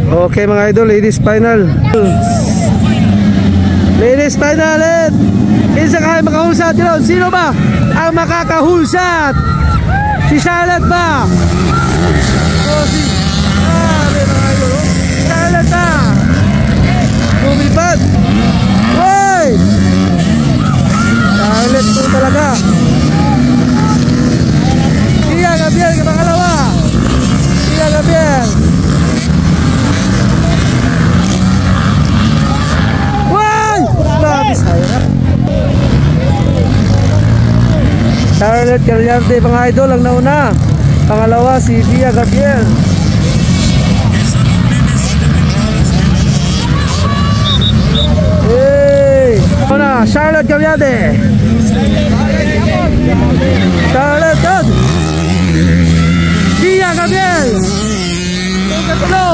Okay mga idol, ladies final. Ladies final ulit. Isa kayo makahulsat yun. Sino ba ang makakahulsat? Si Charlotte ba? Si Charlotte na lumipad. Hoy! Charlotte po talaga. Iya Gabriel ke pangalawa. Iya Gabriel. Why? Grabe saya. Charlotte Gabriarte mga idol ang nauna. Pangalawa si Iya Gabriel. Hey, mana Charlotte Gabriarte. Charlotte God. Iya Gabriel. Ketulo.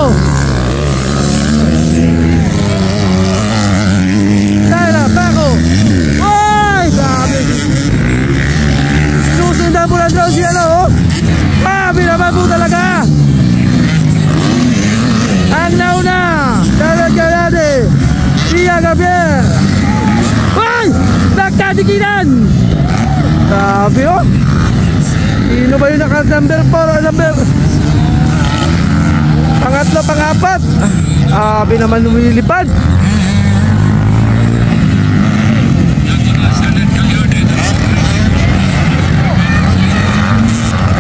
Tara Paco. Ay, grabe. Susundan po lang daw siya no. Grabe naman po talaga. Ang nauna Charlotte Gabriarte. Iya Gabriel. Ay, nagkadikinan. Grabe oh. Sino ba yung naka-number 4 o number pangatlo, pangapat? Abi naman lumilipad.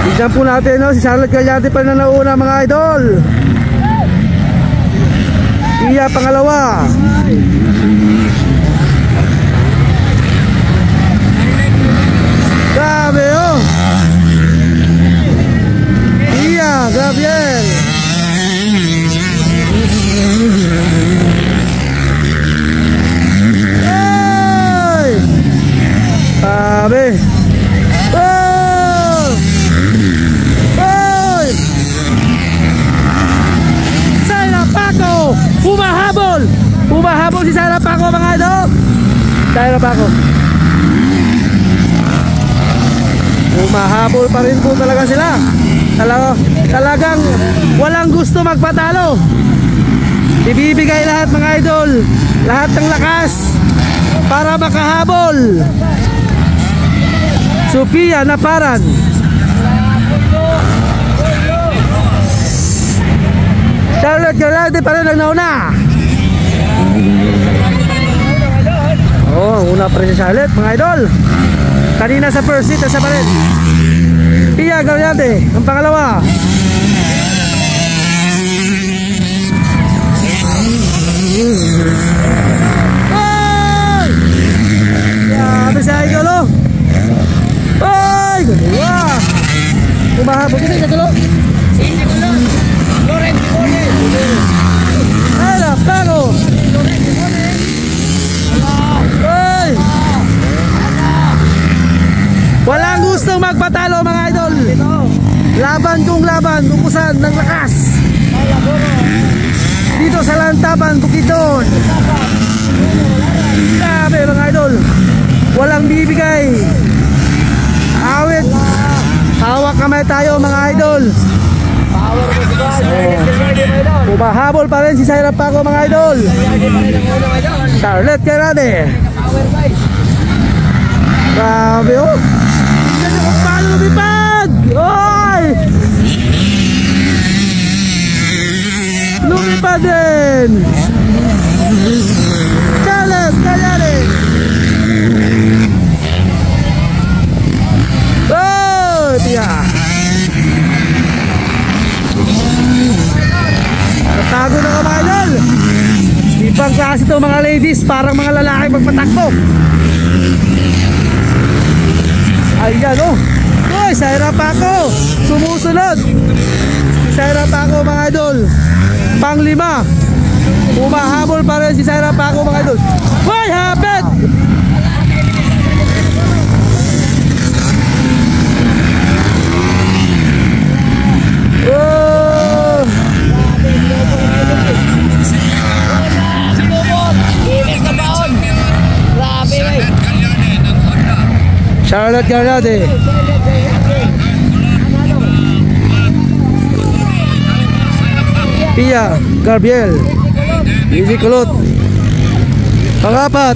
Tignan po natin no, si Charlotte Gabriarte pa na nauna mga idol. Iya pangalawa. Grabe oh. Iya Gabriel. Hey! Grabe. Oh! Hey! Sarah Paco humahabol. Humahabol si Sarah Paco mga idol. Sarah Paco. Humahabol pa rin po talaga sila. Talagang walang gusto magpatalo. Ibibigay lahat mga idol, lahat ng lakas para makahabol. Sophia Naparan. Charlotte Gabriarte pa rin ang nauna. Oh, una pa rin si Charlotte mga idol. Kanina sa first seat, nasa pa rin Iya Gabriarte, ang pangalawa. Ay! Grabe sa idol oh. Ay! Kedua. Umahabol kita sa dulo. Sa dulo. Loren Pone. Hala, Paco. Loren Pone. Ay! Walang gustong magpatalo mga idol. Laban kung laban, upusan ng lakas. Dito sa Lantaban, Bukidnon. Grabe mga idol. Walang bibigay. Awit. Hawak kamay tayo mga idol. Humahabol pa rin si Sarah Paco mga idol. Charlotte Gabriarte. Grabe oh. Paano lumipad? Oy! Lumipad din. Charlotte Gabriarte. Oh, tiya. Natago na ka mga idol. Ibang klase ito mga ladies, parang mga lalaki magpatakbo. Ayan oh. Uy, Sarah Paco sumusunod. Sarah Paco mga idol, panglima. Humahabol pa rin si Sarah Paco mga idol. Uy, hapit. Oh. Charlotte Gabriarte. Pia Gabriel, Easy Kulot. Pangapat,